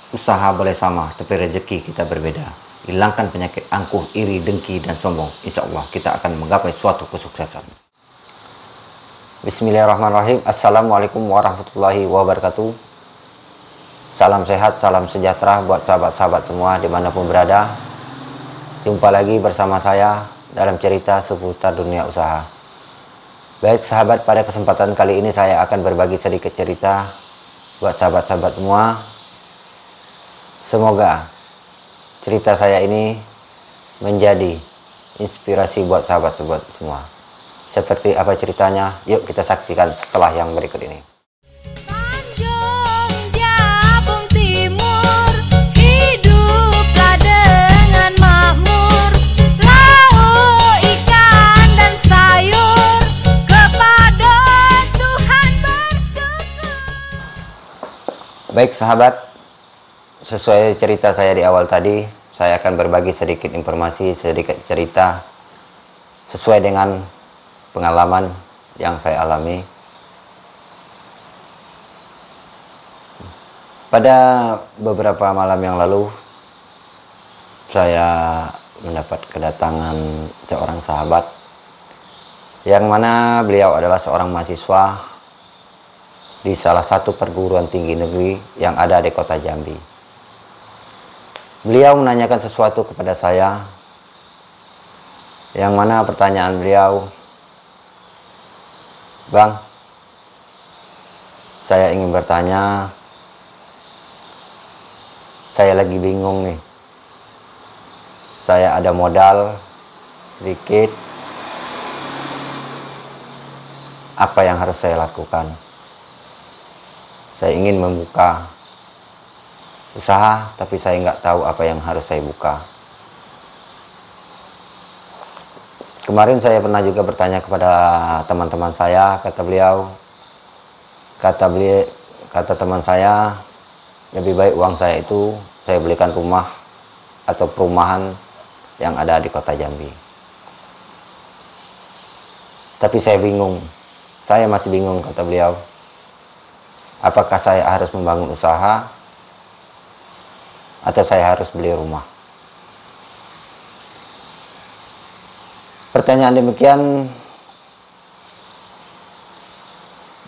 Usaha boleh sama, tapi rezeki kita berbeda. Hilangkan penyakit angkuh, iri, dengki, dan sombong. Insya Allah kita akan menggapai suatu kesuksesan. Bismillahirrahmanirrahim. Assalamualaikum warahmatullahi wabarakatuh. Salam sehat, salam sejahtera buat sahabat-sahabat semua dimanapun berada. Jumpa lagi bersama saya dalam cerita seputar dunia usaha. Baik sahabat, pada kesempatan kali ini saya akan berbagi sedikit cerita buat sahabat-sahabat semua. Semoga cerita saya ini menjadi inspirasi buat sahabat-sahabat semua. Seperti apa ceritanya? Yuk kita saksikan setelah yang berikut ini. Tanjung Jabung Timur, hiduplah dengan makmur. Lauk ikan dan sayur, kepada Tuhan bersyukur. Baik sahabat, sesuai cerita saya di awal tadi, saya akan berbagi sedikit informasi, sedikit cerita sesuai dengan pengalaman yang saya alami. Pada beberapa malam yang lalu, saya mendapat kedatangan seorang sahabat, yang mana beliau adalah seorang mahasiswa di salah satu perguruan tinggi negeri yang ada di kota Jambi. Beliau menanyakan sesuatu kepada saya, yang mana pertanyaan beliau, "Bang, saya ingin bertanya, saya lagi bingung nih. Saya ada modal sedikit, apa yang harus saya lakukan? Saya ingin membuka usaha, tapi saya nggak tahu apa yang harus saya buka." Kemarin saya pernah juga bertanya kepada teman-teman saya, kata teman saya, lebih baik uang saya itu saya belikan rumah atau perumahan yang ada di kota Jambi. Tapi saya bingung, saya masih bingung, kata beliau, apakah saya harus membangun usaha atau saya harus beli rumah. Pertanyaan demikian,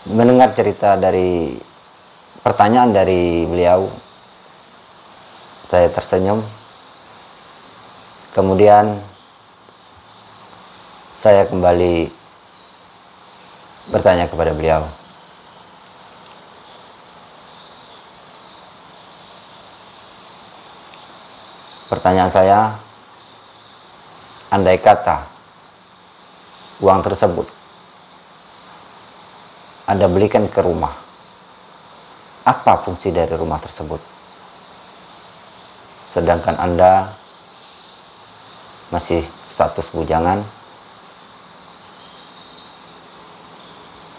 mendengar cerita dari pertanyaan dari beliau, saya tersenyum. Kemudian saya kembali bertanya kepada beliau, pertanyaan saya, andai kata uang tersebut Anda belikan ke rumah, apa fungsi dari rumah tersebut? Sedangkan Anda masih status bujangan.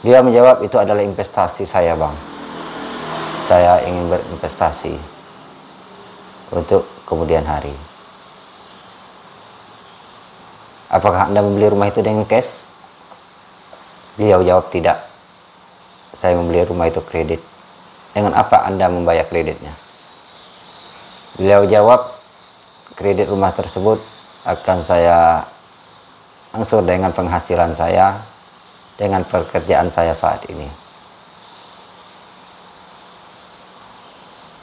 Dia menjawab, itu adalah investasi saya, Bang. Saya ingin berinvestasi untuk kemudian hari. Apakah Anda membeli rumah itu dengan cash? Beliau jawab, tidak. Saya membeli rumah itu kredit. Dengan apa Anda membayar kreditnya? Beliau jawab, kredit rumah tersebut akan saya angsur dengan penghasilan saya, dengan pekerjaan saya saat ini.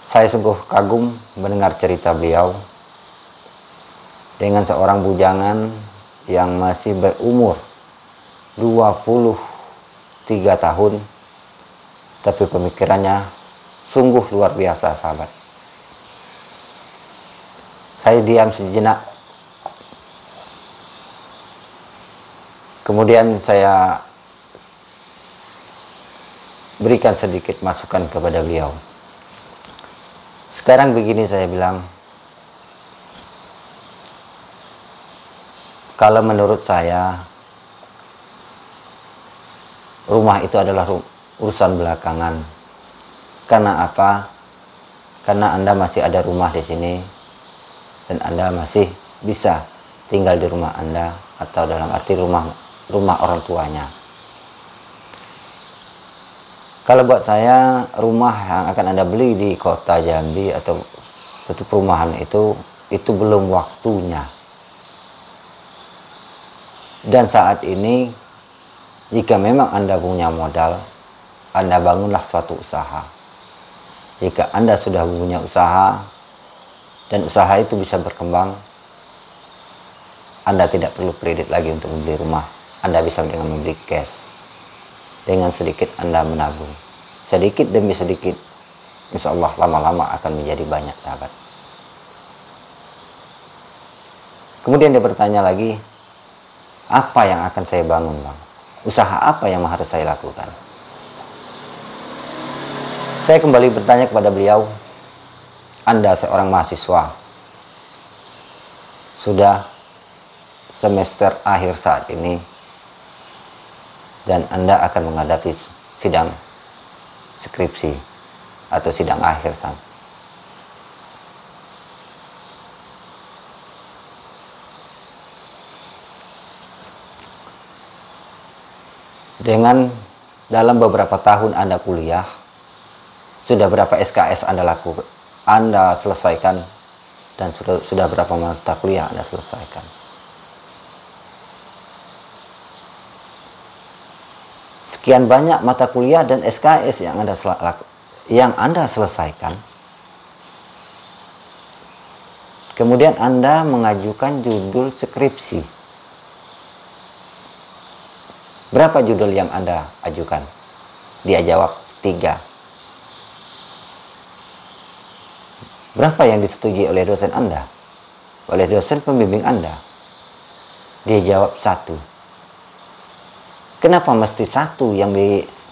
Saya sungguh kagum mendengar cerita beliau. Dengan seorang bujangan yang masih berumur 23 tahun, tapi pemikirannya sungguh luar biasa, sahabat. Saya diam sejenak. Kemudian saya berikan sedikit masukan kepada beliau. Sekarang begini, saya bilang, kalau menurut saya, rumah itu adalah urusan belakangan. Karena apa? Karena Anda masih ada rumah di sini, dan Anda masih bisa tinggal di rumah Anda, atau dalam arti rumah orang tuanya. Kalau buat saya, rumah yang akan Anda beli di kota Jambi atau suatu perumahan itu belum waktunya. Dan saat ini, jika memang Anda punya modal, Anda bangunlah suatu usaha. Jika Anda sudah punya usaha, dan usaha itu bisa berkembang, Anda tidak perlu kredit lagi untuk membeli rumah. Anda bisa dengan membeli cash. Dengan sedikit Anda menabung. Sedikit demi sedikit, insya Allah lama-lama akan menjadi banyak, sahabat. Kemudian dia bertanya lagi, apa yang akan saya bangun, Bang? Usaha apa yang harus saya lakukan? Saya kembali bertanya kepada beliau, Anda seorang mahasiswa, sudah semester akhir saat ini, dan Anda akan menghadapi sidang skripsi atau sidang akhir saat. Dengan dalam beberapa tahun Anda kuliah, sudah berapa SKS Anda selesaikan, dan sudah berapa mata kuliah Anda selesaikan? Sekian banyak mata kuliah dan SKS yang Anda selesaikan. Kemudian Anda mengajukan judul skripsi. Berapa judul yang Anda ajukan? Dia jawab 3. Berapa yang disetujui oleh dosen Anda? Oleh dosen pembimbing Anda? Dia jawab 1. Kenapa mesti 1 yang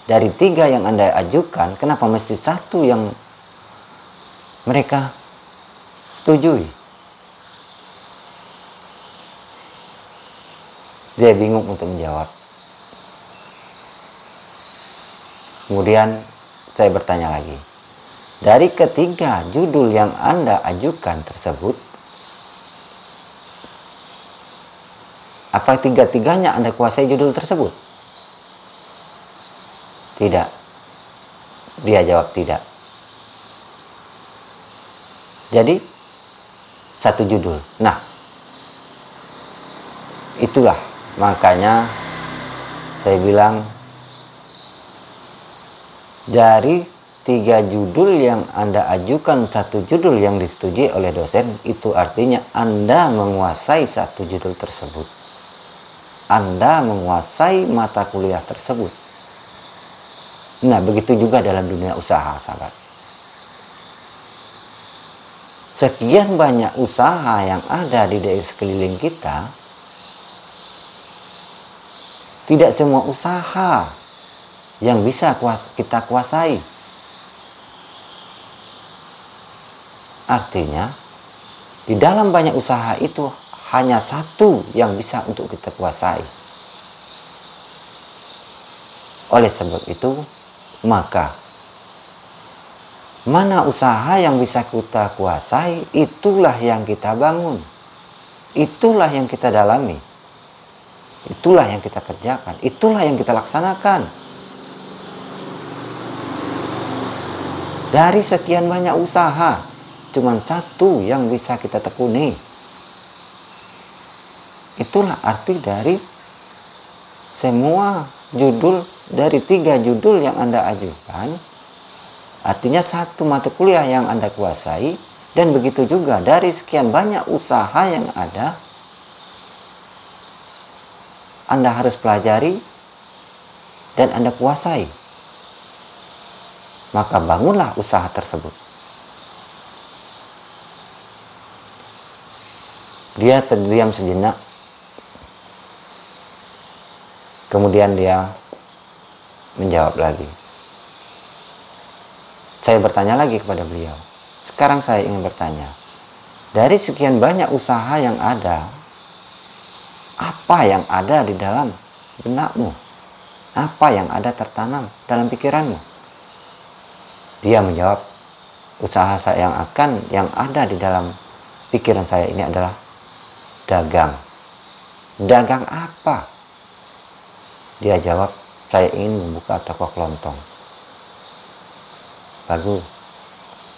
dari 3 yang Anda ajukan, kenapa mesti 1 yang mereka setujui? Dia bingung untuk menjawab. Kemudian saya bertanya lagi, dari ketiga judul yang Anda ajukan tersebut, apa tiga-tiganya Anda kuasai judul tersebut? Tidak. Dia jawab tidak. Jadi 1 judul. Nah, itulah makanya saya bilang, dari 3 judul yang Anda ajukan, 1 judul yang disetujui oleh dosen, itu artinya Anda menguasai 1 judul tersebut. Anda menguasai mata kuliah tersebut. Nah, begitu juga dalam dunia usaha, sahabat. Sekian banyak usaha yang ada di daerah sekeliling kita, tidak semua usaha yang bisa kita kuasai. Artinya, di dalam banyak usaha itu hanya 1 yang bisa untuk kita kuasai. Oleh sebab itu, maka mana usaha yang bisa kita kuasai, itulah yang kita bangun, itulah yang kita dalami, itulah yang kita kerjakan, itulah yang kita laksanakan. Dari sekian banyak usaha, cuma 1 yang bisa kita tekuni. Itulah arti dari semua judul, dari 3 judul yang Anda ajukan. Artinya 1 mata kuliah yang Anda kuasai, dan begitu juga dari sekian banyak usaha yang ada, Anda harus pelajari dan Anda kuasai. Maka bangunlah usaha tersebut. Dia terdiam sejenak. Kemudian dia menjawab lagi. Saya bertanya lagi kepada beliau. Sekarang saya ingin bertanya, dari sekian banyak usaha yang ada, apa yang ada di dalam benakmu? Apa yang ada tertanam dalam pikiranmu? Dia menjawab, usaha saya yang ada di dalam pikiran saya ini adalah dagang. Dagang apa? Dia jawab, saya ingin membuka toko kelontong. bagus.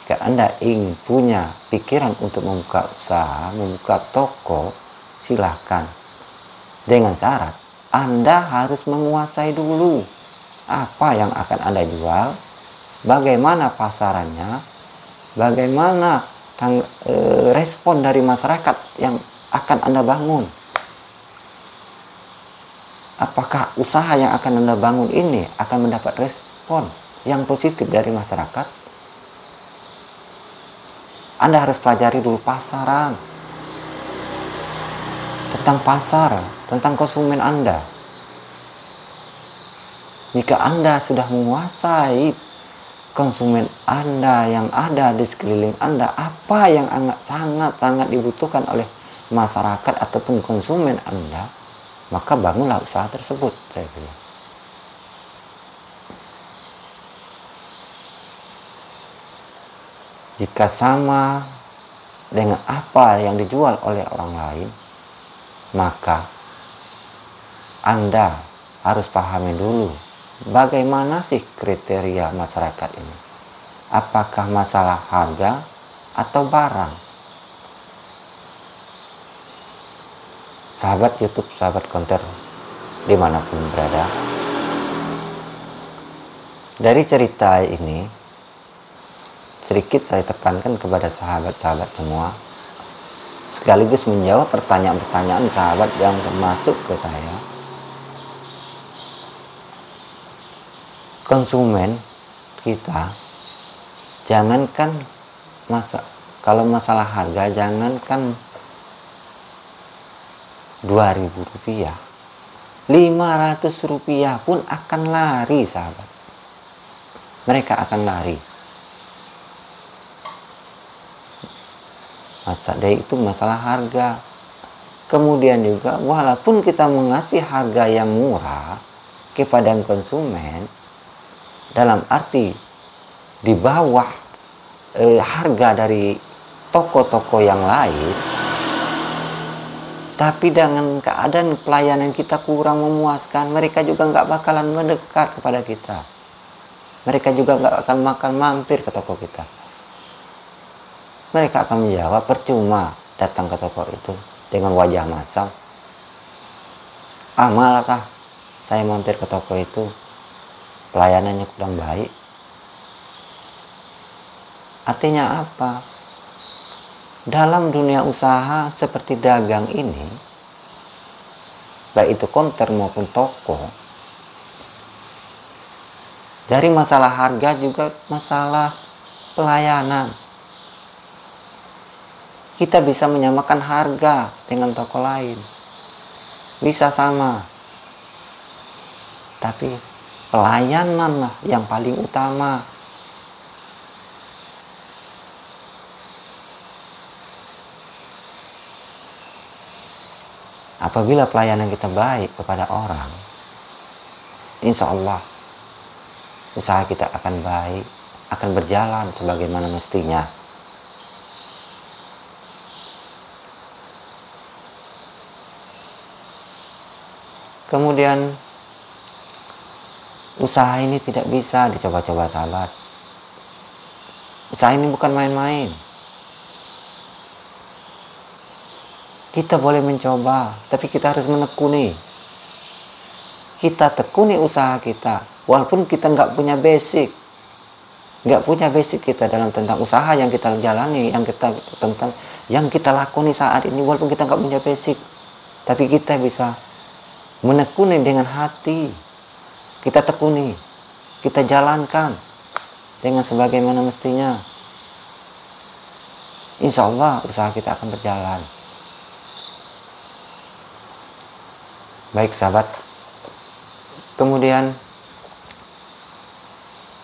Jika Anda ingin punya pikiran untuk membuka usaha, membuka toko, silahkan. Dengan syarat Anda harus menguasai dulu apa yang akan Anda jual, bagaimana pasarannya, bagaimana respon dari masyarakat yang akan Anda bangun. Apakah usaha yang akan Anda bangun ini akan mendapat respon yang positif dari masyarakat? Anda harus pelajari dulu pasaran, tentang pasar, tentang konsumen Anda. Jika Anda sudah menguasai konsumen Anda yang ada di sekeliling Anda, apa yang sangat-sangat dibutuhkan oleh masyarakat ataupun konsumen Anda, maka bangunlah usaha tersebut, saya bilang. Jika sama dengan apa yang dijual oleh orang lain, maka Anda harus pahami dulu bagaimana sih kriteria masyarakat ini. Apakah masalah harga atau barang? Sahabat YouTube, sahabat konter dimanapun berada, dari cerita ini sedikit saya tekankan kepada sahabat-sahabat semua, sekaligus menjawab pertanyaan-pertanyaan sahabat yang masuk ke saya. Konsumen kita, jangankan kalau masalah harga, jangankan Rp2.000, Rp500 pun akan lari, sahabat. Mereka akan lari. Itu masalah harga. Kemudian juga, walaupun kita mengasih harga yang murah kepada konsumen, dalam arti di bawah harga dari toko-toko yang lain, tapi dengan keadaan pelayanan kita kurang memuaskan, mereka juga nggak bakalan mendekat kepada kita. Mereka juga nggak akan mampir ke toko kita. Mereka akan menjawab, percuma datang ke toko itu dengan wajah masam. Malas saya mampir ke toko itu, pelayanannya kurang baik. Artinya apa? Dalam dunia usaha seperti dagang ini, baik itu konter maupun toko, dari masalah harga juga masalah pelayanan. Kita bisa menyamakan harga dengan toko lain, bisa sama, tapi pelayanan lah yang paling utama. Apabila pelayanan kita baik kepada orang, insya Allah usaha kita akan baik, akan berjalan sebagaimana mestinya. Kemudian usaha ini tidak bisa dicoba-coba, sahabat. Usaha ini bukan main-main. Kita boleh mencoba, tapi kita harus menekuni. Kita tekuni usaha kita, walaupun kita nggak punya basic. Nggak punya basic kita dalam tentang usaha yang kita jalani, yang kita lakoni saat ini, walaupun kita nggak punya basic. Tapi kita bisa menekuni dengan hati. Kita tekuni, kita jalankan dengan sebagaimana mestinya. Insya Allah usaha kita akan berjalan. Baik, sahabat. Kemudian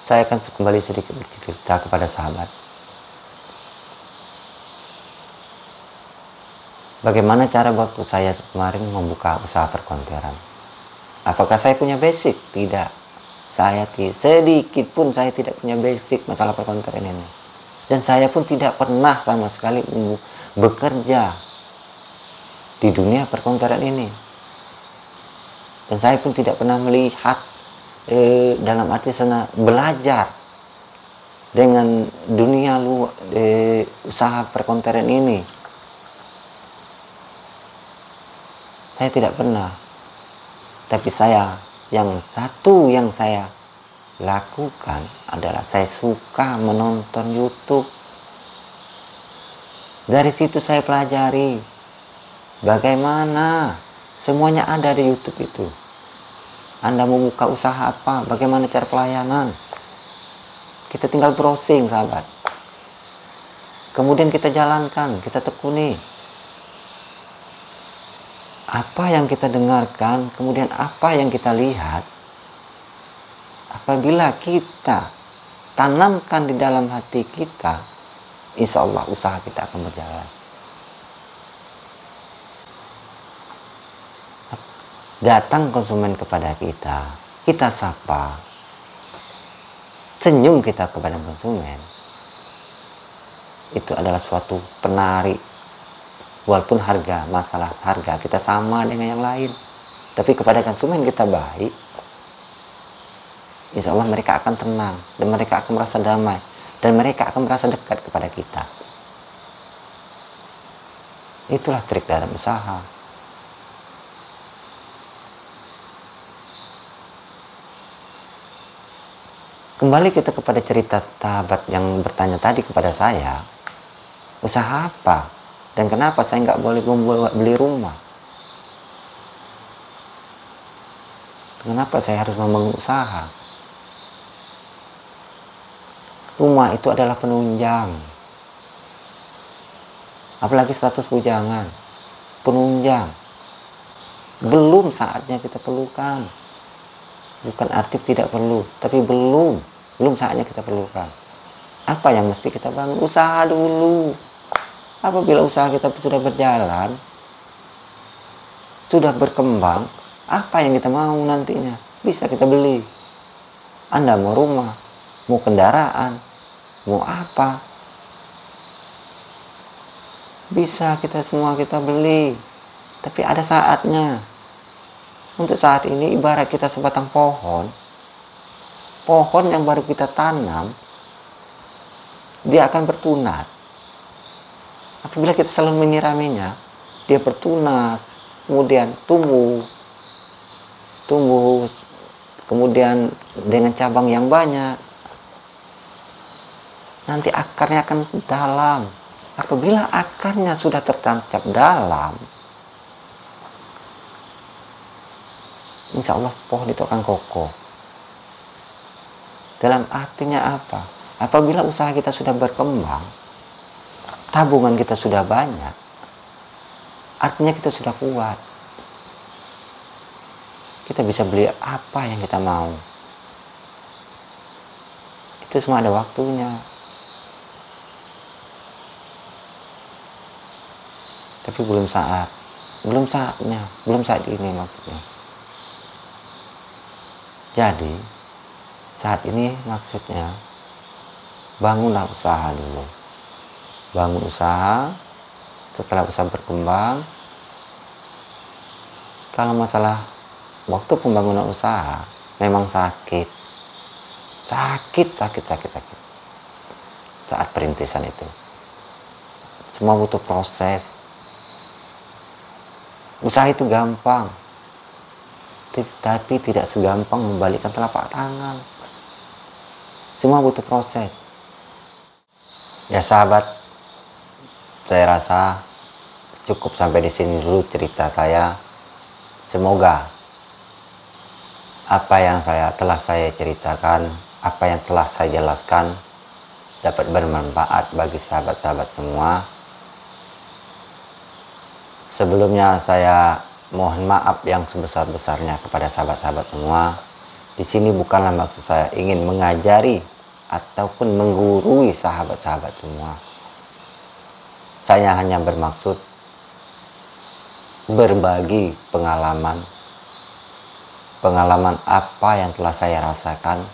saya akan kembali sedikit bercerita kepada sahabat. Bagaimana cara waktu saya kemarin membuka usaha perkonteran? Apakah saya punya basic? Tidak. Sedikit pun saya tidak punya basic masalah perkonteran ini. Dan saya pun tidak pernah sama sekali bekerja di dunia perkonteran ini. Dan saya pun tidak pernah melihat dalam arti sana belajar dengan dunia usaha perkontenan ini. Saya tidak pernah. Tapi yang saya lakukan adalah saya suka menonton YouTube. Dari situ saya pelajari bagaimana semuanya ada di YouTube itu. Anda mau buka usaha apa, bagaimana cara pelayanan, kita tinggal browsing, sahabat. Kemudian kita jalankan, kita tekuni. Apa yang kita dengarkan, kemudian apa yang kita lihat, apabila kita tanamkan di dalam hati kita, insya Allah usaha kita akan berjalan. Datang konsumen kepada kita, kita sapa, senyum kita kepada konsumen, itu adalah suatu penarik. Walaupun masalah harga kita sama dengan yang lain, tapi kepada konsumen kita baik, insya Allah mereka akan tenang, dan mereka akan merasa damai, dan mereka akan merasa dekat kepada kita. Itulah trik dalam usaha. Kembali kita kepada cerita sahabat yang bertanya tadi kepada saya, usaha apa? Dan kenapa saya nggak boleh beli rumah? Kenapa saya harus membangun usaha? Rumah itu adalah penunjang. Apalagi status bujangan. Penunjang. Belum saatnya kita perlukan. Bukan arti tidak perlu, tapi belum saatnya kita perlukan. Apa yang mesti kita bangun? Usaha dulu. Apabila usaha kita sudah berjalan, sudah berkembang, apa yang kita mau nantinya bisa kita beli. Anda mau rumah, mau kendaraan, mau apa, bisa semua kita beli. Tapi ada saatnya. Untuk saat ini ibarat kita sebatang pohon yang baru kita tanam, dia akan bertunas. Apabila kita selalu menyiraminya, dia bertunas, kemudian tumbuh, kemudian dengan cabang yang banyak. Nanti akarnya akan dalam. Apabila akarnya sudah tertancap dalam, insya Allah pohon itu akan kokoh. Dalam artinya apa? Apabila usaha kita sudah berkembang, tabungan kita sudah banyak, artinya kita sudah kuat. Kita bisa beli apa yang kita mau. Itu semua ada waktunya. Tapi belum saatnya, belum saat ini maksudnya. Jadi, saat ini maksudnya, bangunlah usaha dulu. Bangun usaha, setelah usaha berkembang, kalau masalah waktu pembangunan usaha, memang sakit. Saat perintisan itu. Semua butuh proses. Usaha itu gampang. Tapi tidak segampang membalikkan telapak tangan. Semua butuh proses. Ya sahabat, saya rasa cukup sampai di sini dulu cerita saya. Semoga apa yang telah saya ceritakan, apa yang telah saya jelaskan dapat bermanfaat bagi sahabat-sahabat semua. Sebelumnya saya mohon maaf yang sebesar-besarnya kepada sahabat-sahabat semua. Di sini bukanlah maksud saya ingin mengajari ataupun menggurui sahabat-sahabat semua. Saya hanya bermaksud berbagi pengalaman apa yang telah saya rasakan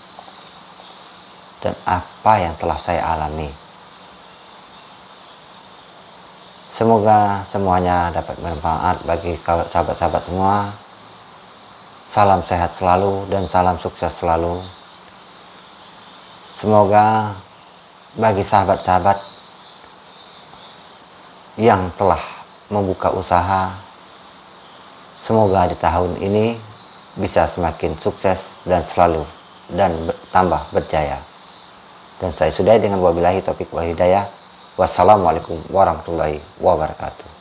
dan apa yang telah saya alami. Semoga semuanya dapat bermanfaat bagi sahabat-sahabat semua. Salam sehat selalu dan salam sukses selalu. Semoga bagi sahabat-sahabat yang telah membuka usaha, semoga di tahun ini bisa semakin sukses dan selalu dan tambah berjaya. Dan saya sudahi dengan wabillahi taufiq wal hidayah. Wassalamualaikum warahmatullahi wabarakatuh.